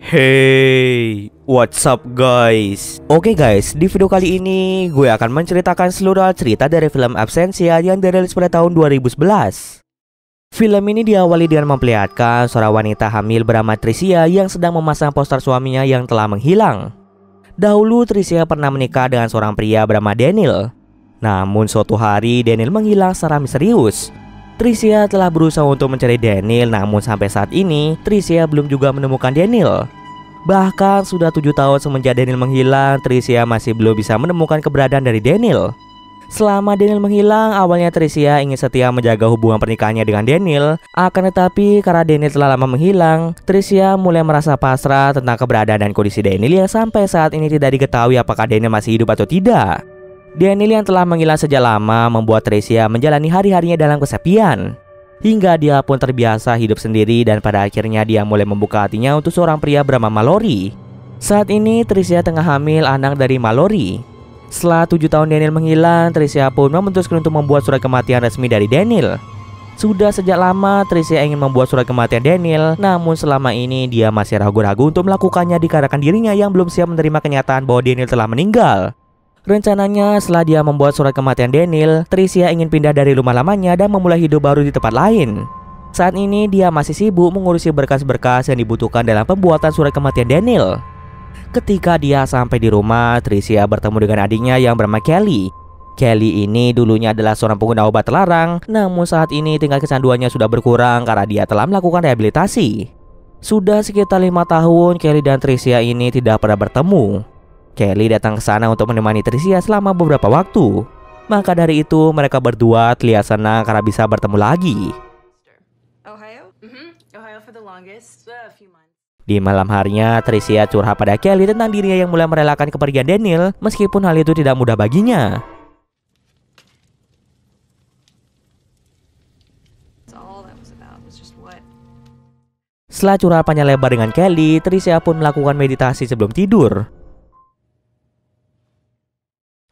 Hey, what's up guys? Oke guys, di video kali ini gue akan menceritakan seluruh cerita dari film Absentia yang dirilis pada tahun 2011. Film ini diawali dengan memperlihatkan seorang wanita hamil bernama Tricia yang sedang memasang poster suaminya yang telah menghilang. Dahulu Tricia pernah menikah dengan seorang pria bernama Daniel. Namun suatu hari Daniel menghilang secara misterius. Tricia telah berusaha untuk mencari Daniel, namun sampai saat ini Tricia belum juga menemukan Daniel. Bahkan sudah 7 tahun semenjak Daniel menghilang, Tricia masih belum bisa menemukan keberadaan dari Daniel. Selama Daniel menghilang, awalnya Tricia ingin setia menjaga hubungan pernikahannya dengan Daniel. Akan tetapi karena Daniel telah lama menghilang, Tricia mulai merasa pasrah tentang keberadaan dan kondisi Daniel yang sampai saat ini tidak diketahui apakah Daniel masih hidup atau tidak. Daniel yang telah menghilang sejak lama membuat Tricia menjalani hari-harinya dalam kesepian. Hingga dia pun terbiasa hidup sendiri dan pada akhirnya dia mulai membuka hatinya untuk seorang pria bernama Mallory. Saat ini Tricia tengah hamil anak dari Mallory. Setelah 7 tahun Daniel menghilang, Tricia pun memutuskan untuk membuat surat kematian resmi dari Daniel. Sudah sejak lama Tricia ingin membuat surat kematian Daniel, namun selama ini dia masih ragu-ragu untuk melakukannya dikarenakan dirinya yang belum siap menerima kenyataan bahwa Daniel telah meninggal. Rencananya setelah dia membuat surat kematian Daniel, Tricia ingin pindah dari rumah lamanya dan memulai hidup baru di tempat lain. Saat ini dia masih sibuk mengurusi berkas-berkas yang dibutuhkan dalam pembuatan surat kematian Daniel. Ketika dia sampai di rumah, Tricia bertemu dengan adiknya yang bernama Kelly. Kelly ini dulunya adalah seorang pengguna obat terlarang, namun saat ini tingkat kecanduannya sudah berkurang karena dia telah melakukan rehabilitasi. Sudah sekitar 5 tahun Kelly dan Tricia ini tidak pernah bertemu. Kelly datang ke sana untuk menemani Tricia selama beberapa waktu. Maka dari itu mereka berdua terlihat senang karena bisa bertemu lagi. Di malam harinya Tricia curhat pada Kelly tentang dirinya yang mulai merelakan kepergian Daniel, meskipun hal itu tidak mudah baginya. Setelah curhat panjang lebar dengan Kelly, Tricia pun melakukan meditasi sebelum tidur.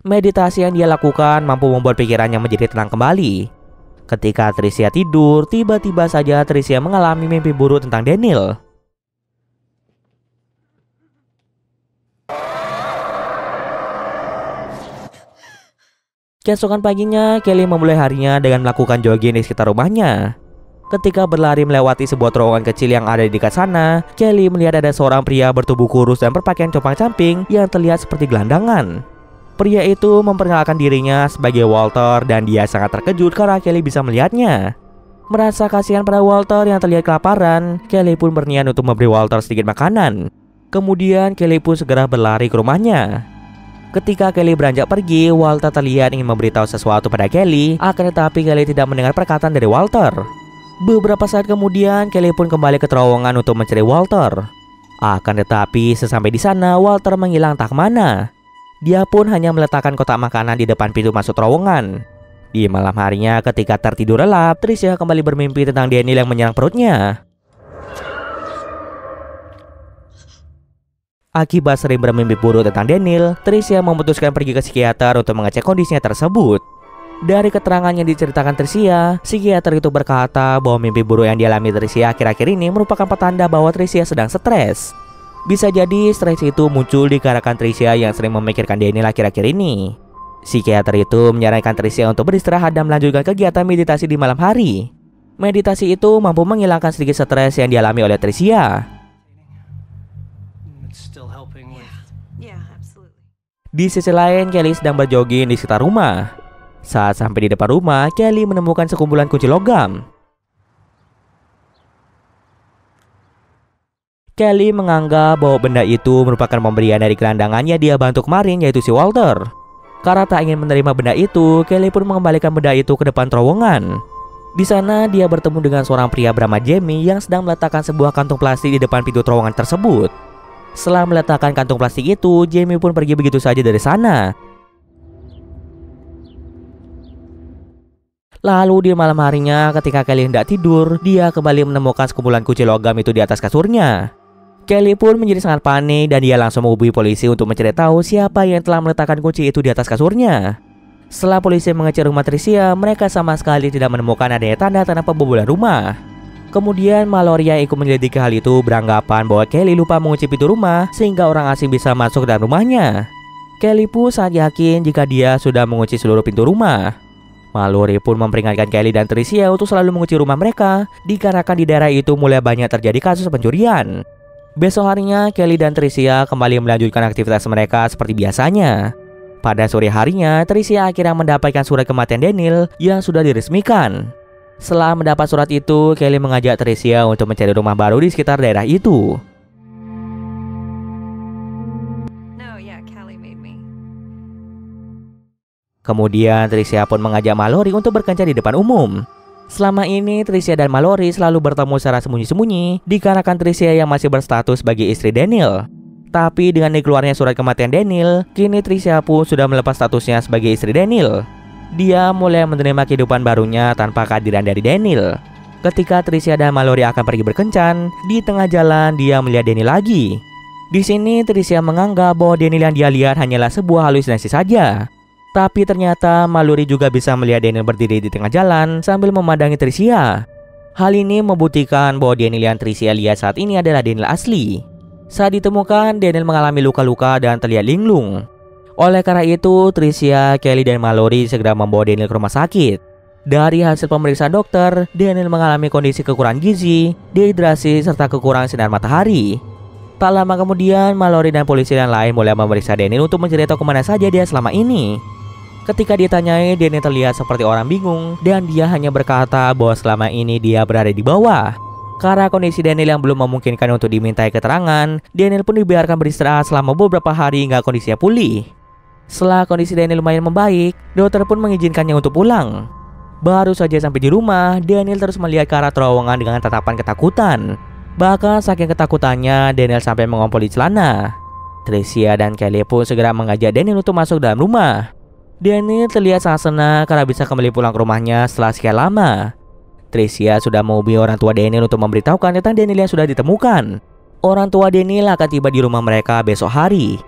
Meditasi yang dia lakukan mampu membuat pikirannya menjadi tenang kembali. Ketika Tricia tidur, tiba-tiba saja Tricia mengalami mimpi buruk tentang Daniel. Keesokan paginya, Kelly memulai harinya dengan melakukan jogging di sekitar rumahnya. Ketika berlari melewati sebuah terowongan kecil yang ada di dekat sana, Kelly melihat ada seorang pria bertubuh kurus dan berpakaian compang-camping yang terlihat seperti gelandangan. Pria itu memperkenalkan dirinya sebagai Walter dan dia sangat terkejut karena Kelly bisa melihatnya. Merasa kasihan pada Walter yang terlihat kelaparan, Kelly pun berniat untuk memberi Walter sedikit makanan. Kemudian Kelly pun segera berlari ke rumahnya. Ketika Kelly beranjak pergi, Walter terlihat ingin memberitahu sesuatu pada Kelly, akan tetapi Kelly tidak mendengar perkataan dari Walter. Beberapa saat kemudian, Kelly pun kembali ke terowongan untuk mencari Walter. Akan tetapi sesampai di sana, Walter menghilang tak kemana. Dia pun hanya meletakkan kotak makanan di depan pintu masuk terowongan. Di malam harinya ketika tertidur lelap, Tricia kembali bermimpi tentang Daniel yang menyerang perutnya. Akibat sering bermimpi buruk tentang Daniel, Tricia memutuskan pergi ke psikiater untuk mengecek kondisinya tersebut. Dari keterangan yang diceritakan Tricia, psikiater itu berkata bahwa mimpi buruk yang dialami Tricia akhir-akhir ini merupakan petanda bahwa Tricia sedang stres. Bisa jadi stres itu muncul dikarenakan Tricia yang sering memikirkan Daniel akhir-akhir ini. Psikiater itu menyarankan Tricia untuk beristirahat dan melanjutkan kegiatan meditasi di malam hari. Meditasi itu mampu menghilangkan sedikit stres yang dialami oleh Tricia. Di sisi lain, Kelly sedang berjogging di sekitar rumah. Saat sampai di depan rumah, Kelly menemukan sekumpulan kunci logam. Kelly menganggap bahwa benda itu merupakan pemberian dari gelandangannya dia bantu kemarin, yaitu si Walter. Karena tak ingin menerima benda itu, Kelly pun mengembalikan benda itu ke depan terowongan. Di sana dia bertemu dengan seorang pria bernama Jamie yang sedang meletakkan sebuah kantung plastik di depan pintu terowongan tersebut. Setelah meletakkan kantung plastik itu, Jamie pun pergi begitu saja dari sana. Lalu di malam harinya ketika Kelly hendak tidur, dia kembali menemukan sekumpulan kunci logam itu di atas kasurnya. Kelly pun menjadi sangat panik dan dia langsung menghubungi polisi untuk mencari tahu siapa yang telah meletakkan kunci itu di atas kasurnya. Setelah polisi mengecek rumah Tricia, mereka sama sekali tidak menemukan adanya tanda-tanda pembobolan rumah. Kemudian Mallory yang ikut menyelidiki hal itu beranggapan bahwa Kelly lupa mengunci pintu rumah sehingga orang asing bisa masuk ke dalam rumahnya. Kelly pun sangat yakin jika dia sudah mengunci seluruh pintu rumah. Mallory pun memperingatkan Kelly dan Tricia untuk selalu mengunci rumah mereka dikarenakan di daerah itu mulai banyak terjadi kasus pencurian. Besok harinya Kelly dan Tricia kembali melanjutkan aktivitas mereka seperti biasanya. Pada sore harinya, Tricia akhirnya mendapatkan surat kematian Daniel yang sudah diresmikan. Setelah mendapat surat itu, Kelly mengajak Tricia untuk mencari rumah baru di sekitar daerah itu. Kemudian Tricia pun mengajak Mallory untuk berkencan di depan umum. Selama ini Tricia dan Mallory selalu bertemu secara sembunyi-sembunyi dikarenakan Tricia yang masih berstatus sebagai istri Daniel. Tapi dengan dikeluarnya surat kematian Daniel, kini Tricia pun sudah melepas statusnya sebagai istri Daniel. Dia mulai menerima kehidupan barunya tanpa kehadiran dari Daniel. Ketika Tricia dan Mallory akan pergi berkencan, di tengah jalan dia melihat Daniel lagi. Di sini Tricia menganggap bahwa Daniel yang dia lihat hanyalah sebuah halusinasi saja. Tapi ternyata Mallory juga bisa melihat Daniel berdiri di tengah jalan sambil memandangi Tricia. Hal ini membuktikan bahwa Daniel yang Tricia lihat saat ini adalah Daniel asli. Saat ditemukan, Daniel mengalami luka-luka dan terlihat linglung. Oleh karena itu, Tricia, Kelly, dan Mallory segera membawa Daniel ke rumah sakit. Dari hasil pemeriksaan dokter, Daniel mengalami kondisi kekurangan gizi, dehidrasi, serta kekurangan sinar matahari. Tak lama kemudian, Mallory dan polisi yang lain mulai memeriksa Daniel untuk mencari tahu kemana saja dia selama ini. Ketika ditanyai, Daniel terlihat seperti orang bingung dan dia hanya berkata bahwa selama ini dia berada di bawah. Karena kondisi Daniel yang belum memungkinkan untuk dimintai keterangan, Daniel pun dibiarkan beristirahat selama beberapa hari hingga kondisinya pulih. Setelah kondisi Daniel lumayan membaik, dokter pun mengizinkannya untuk pulang. Baru saja sampai di rumah, Daniel terus melihat ke arah terowongan dengan tatapan ketakutan. Bahkan saking ketakutannya, Daniel sampai mengompol di celana. Tricia dan Kelly pun segera mengajak Daniel untuk masuk dalam rumah. Daniel terlihat sangat senang karena bisa kembali pulang ke rumahnya setelah sekian lama. Tricia sudah menghubungi orang tua Daniel untuk memberitahukan tentang Daniel yang sudah ditemukan. Orang tua Daniel akan tiba di rumah mereka besok hari.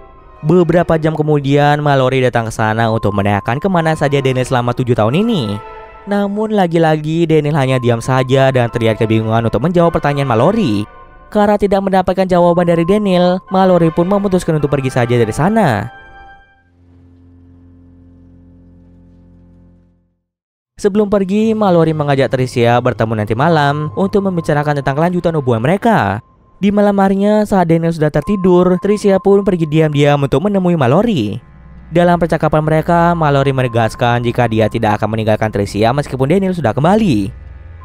Beberapa jam kemudian, Mallory datang ke sana untuk menanyakan kemana saja Daniel selama 7 tahun ini. Namun lagi-lagi Daniel hanya diam saja dan terlihat kebingungan untuk menjawab pertanyaan Mallory. Karena tidak mendapatkan jawaban dari Daniel, Mallory pun memutuskan untuk pergi saja dari sana. Sebelum pergi, Mallory mengajak Tricia bertemu nanti malam untuk membicarakan tentang kelanjutan hubungan mereka. Di malam harinya, saat Daniel sudah tertidur, Tricia pun pergi diam-diam untuk menemui Mallory. Dalam percakapan mereka, Mallory menegaskan jika dia tidak akan meninggalkan Tricia meskipun Daniel sudah kembali.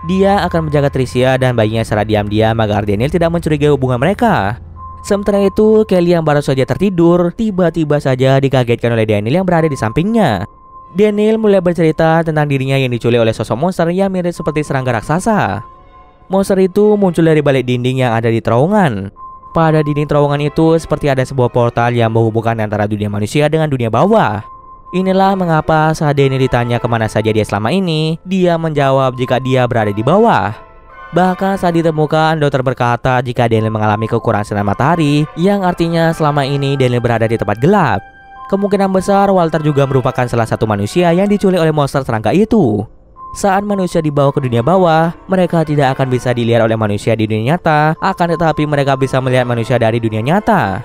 Dia akan menjaga Tricia dan bayinya secara diam-diam agar Daniel tidak mencurigai hubungan mereka. Sementara itu, Kelly yang baru saja tertidur, tiba-tiba saja dikagetkan oleh Daniel yang berada di sampingnya. Daniel mulai bercerita tentang dirinya yang diculik oleh sosok monster yang mirip seperti serangga raksasa. Monster itu muncul dari balik dinding yang ada di terowongan. Pada dinding terowongan itu seperti ada sebuah portal yang menghubungkan antara dunia manusia dengan dunia bawah. Inilah mengapa saat Daniel ditanya kemana saja dia selama ini, dia menjawab jika dia berada di bawah. Bahkan saat ditemukan, dokter berkata jika Daniel mengalami kekurangan sinar matahari, yang artinya selama ini Daniel berada di tempat gelap. Kemungkinan besar Walter juga merupakan salah satu manusia yang diculik oleh monster serangga itu. Saat manusia dibawa ke dunia bawah, mereka tidak akan bisa dilihat oleh manusia di dunia nyata, akan tetapi mereka bisa melihat manusia dari dunia nyata.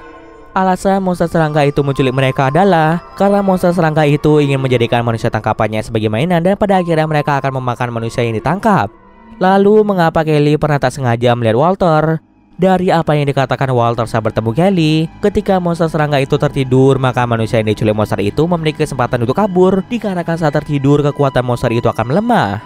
Alasan monster serangga itu menculik mereka adalah karena monster serangga itu ingin menjadikan manusia tangkapannya sebagai mainan dan pada akhirnya mereka akan memakan manusia yang ditangkap. Lalu mengapa Kelly pernah tak sengaja melihat Walter? Dari apa yang dikatakan Walter saat bertemu Kelly, ketika monster serangga itu tertidur, maka manusia yang diculik monster itu memiliki kesempatan untuk kabur dikarenakan saat tertidur kekuatan monster itu akan melemah.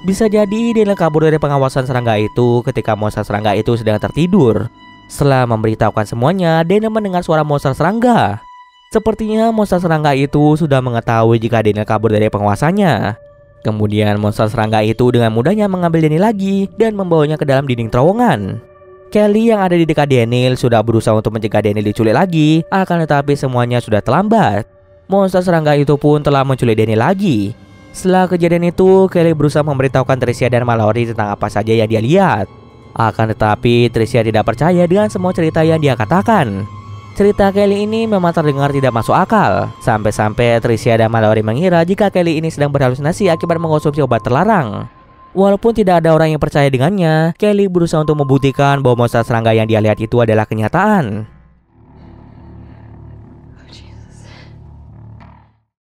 Bisa jadi Daniel kabur dari pengawasan serangga itu ketika monster serangga itu sedang tertidur. Setelah memberitahukan semuanya, Daniel mendengar suara monster serangga. Sepertinya monster serangga itu sudah mengetahui jika Daniel kabur dari penguasanya. Kemudian monster serangga itu dengan mudahnya mengambil Daniel lagi dan membawanya ke dalam dinding terowongan. Kelly yang ada di dekat Daniel sudah berusaha untuk mencegah Daniel diculik lagi, akan tetapi semuanya sudah terlambat. Monster serangga itu pun telah menculik Daniel lagi. Setelah kejadian itu, Kelly berusaha memberitahukan Tricia dan Mallory tentang apa saja yang dia lihat. Akan tetapi Tricia tidak percaya dengan semua cerita yang dia katakan. Cerita Kelly ini memang terdengar tidak masuk akal. Sampai-sampai Tricia dan Mallory mengira jika Kelly ini sedang berhalusinasi akibat mengkonsumsi obat terlarang. Walaupun tidak ada orang yang percaya dengannya, Kelly berusaha untuk membuktikan bahwa monster serangga yang dia lihat itu adalah kenyataan.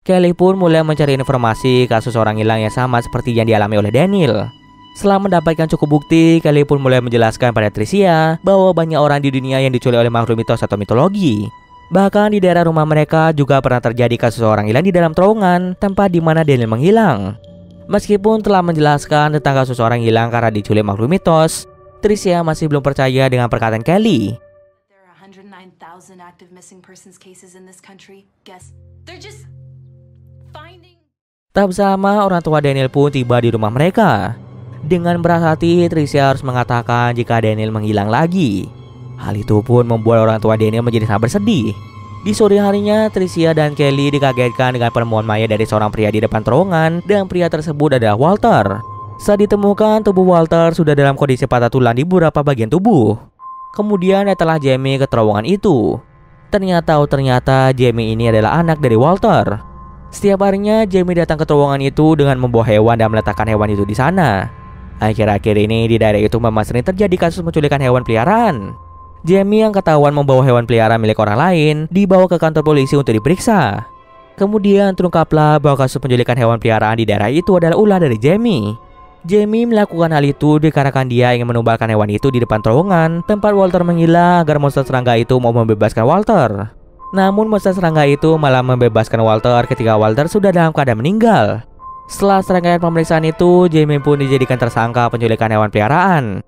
Kelly pun mulai mencari informasi kasus orang hilang yang sama seperti yang dialami oleh Daniel. Setelah mendapatkan cukup bukti, Kelly pun mulai menjelaskan pada Tricia bahwa banyak orang di dunia yang diculik oleh makhluk mitos atau mitologi. Bahkan di daerah rumah mereka juga pernah terjadi kasus orang hilang di dalam terowongan, tempat di mana Daniel menghilang. Meskipun telah menjelaskan tentang kasus orang hilang karena diculik makhluk mitos, Tricia masih belum percaya dengan perkataan Kelly. Tak bersama, orang tua Daniel pun tiba di rumah mereka. Dengan berat hati, Tricia harus mengatakan jika Daniel menghilang lagi. Hal itu pun membuat orang tua Daniel menjadi sangat bersedih. Di sore harinya, Tricia dan Kelly dikagetkan dengan penemuan mayat dari seorang pria di depan terowongan, dan pria tersebut adalah Walter. Saat ditemukan, tubuh Walter sudah dalam kondisi patah tulang di beberapa bagian tubuh. Kemudian datanglah Jamie ke terowongan itu. Ternyata Jamie ini adalah anak dari Walter. Setiap harinya Jamie datang ke terowongan itu dengan membawa hewan dan meletakkan hewan itu di sana. Akhir-akhir ini di daerah itu memang sering terjadi kasus penculikan hewan peliharaan. Jamie yang ketahuan membawa hewan peliharaan milik orang lain dibawa ke kantor polisi untuk diperiksa. Kemudian terungkaplah bahwa kasus penculikan hewan peliharaan di daerah itu adalah ulah dari Jamie. Jamie melakukan hal itu dikarenakan dia ingin menumbalkan hewan itu di depan terowongan tempat Walter menghilang agar monster serangga itu mau membebaskan Walter. Namun monster serangga itu malah membebaskan Walter ketika Walter sudah dalam keadaan meninggal. Setelah serangkaian pemeriksaan itu, Jamie pun dijadikan tersangka penculikan hewan peliharaan.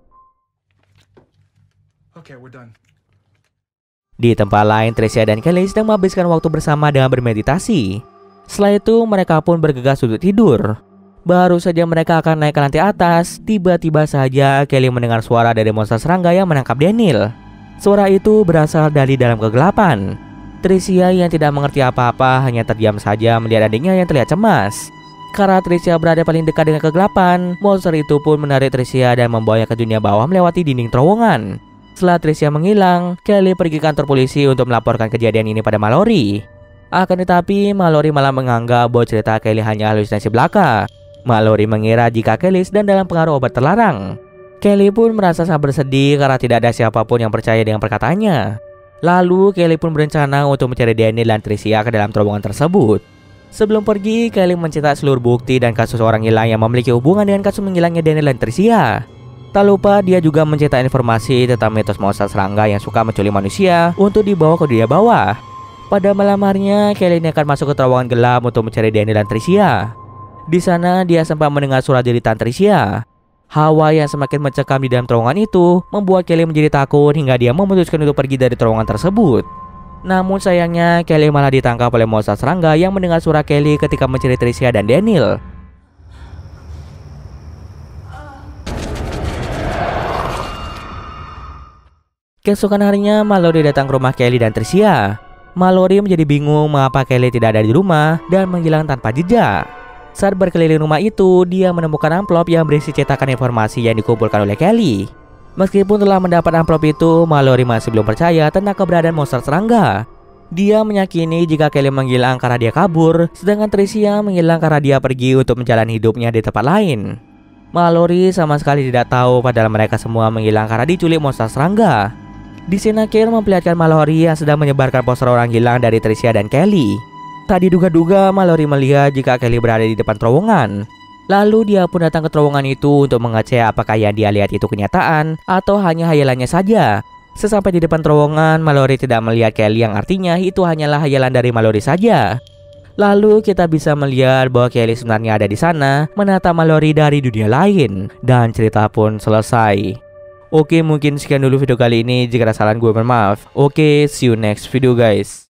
Di tempat lain, Tricia dan Kelly sedang menghabiskan waktu bersama dengan bermeditasi. Setelah itu, mereka pun bergegas untuk tidur. Baru saja mereka akan naik ke lantai atas, tiba-tiba saja Kelly mendengar suara dari monster serangga yang menangkap Daniel. Suara itu berasal dari dalam kegelapan. Tricia yang tidak mengerti apa-apa hanya terdiam saja melihat adiknya yang terlihat cemas. Karena Tricia berada paling dekat dengan kegelapan, monster itu pun menarik Tricia dan membawanya ke dunia bawah melewati dinding terowongan. Setelah Tricia menghilang, Kelly pergi ke kantor polisi untuk melaporkan kejadian ini pada Mallory. Akan tetapi, Mallory malah menganggap bahwa cerita Kelly hanya halusinasi belaka. Mallory mengira jika Kelly sedang dalam pengaruh obat terlarang. Kelly pun merasa sangat bersedih karena tidak ada siapapun yang percaya dengan perkataannya. Lalu, Kelly pun berencana untuk mencari Daniel dan Tricia ke dalam terowongan tersebut. Sebelum pergi, Kelly mencetak seluruh bukti dan kasus orang hilang yang memiliki hubungan dengan kasus menghilangnya Daniel dan Tricia. Tak lupa dia juga mencetak informasi tentang mitos monster serangga yang suka menculik manusia untuk dibawa ke dunia bawah. Pada malam harinya, Kelly akan masuk ke terowongan gelap untuk mencari Daniel dan Tricia. Di sana dia sempat mendengar suara jeritan Tricia. Hawa yang semakin mencekam di dalam terowongan itu membuat Kelly menjadi takut hingga dia memutuskan untuk pergi dari terowongan tersebut. Namun sayangnya, Kelly malah ditangkap oleh monster serangga yang mendengar suara Kelly ketika mencari Tricia dan Daniel. Keesokan harinya, Mallory datang ke rumah Kelly dan Tricia. Mallory menjadi bingung mengapa Kelly tidak ada di rumah dan menghilang tanpa jejak. Saat berkeliling rumah itu, dia menemukan amplop yang berisi cetakan informasi yang dikumpulkan oleh Kelly. Meskipun telah mendapat amplop itu, Mallory masih belum percaya tentang keberadaan monster serangga. Dia meyakini jika Kelly menghilang karena dia kabur, sedangkan Tricia menghilang karena dia pergi untuk menjalani hidupnya di tempat lain. Mallory sama sekali tidak tahu padahal mereka semua menghilang karena diculik monster serangga. Di sini Claire memperlihatkan Mallory yang sedang menyebarkan poster orang hilang dari Tricia dan Kelly. Tak diduga-duga, Mallory melihat jika Kelly berada di depan terowongan. Lalu dia pun datang ke terowongan itu untuk mengecek apakah yang dia lihat itu kenyataan atau hanya hayalannya saja. Sesampai di depan terowongan, Mallory tidak melihat Kelly yang artinya itu hanyalah hayalan dari Mallory saja. Lalu kita bisa melihat bahwa Kelly sebenarnya ada di sana menatap Mallory dari dunia lain. Dan cerita pun selesai. Oke, mungkin sekian dulu video kali ini. Jika ada kesalahan gue bermaaf. Oke, see you next video guys.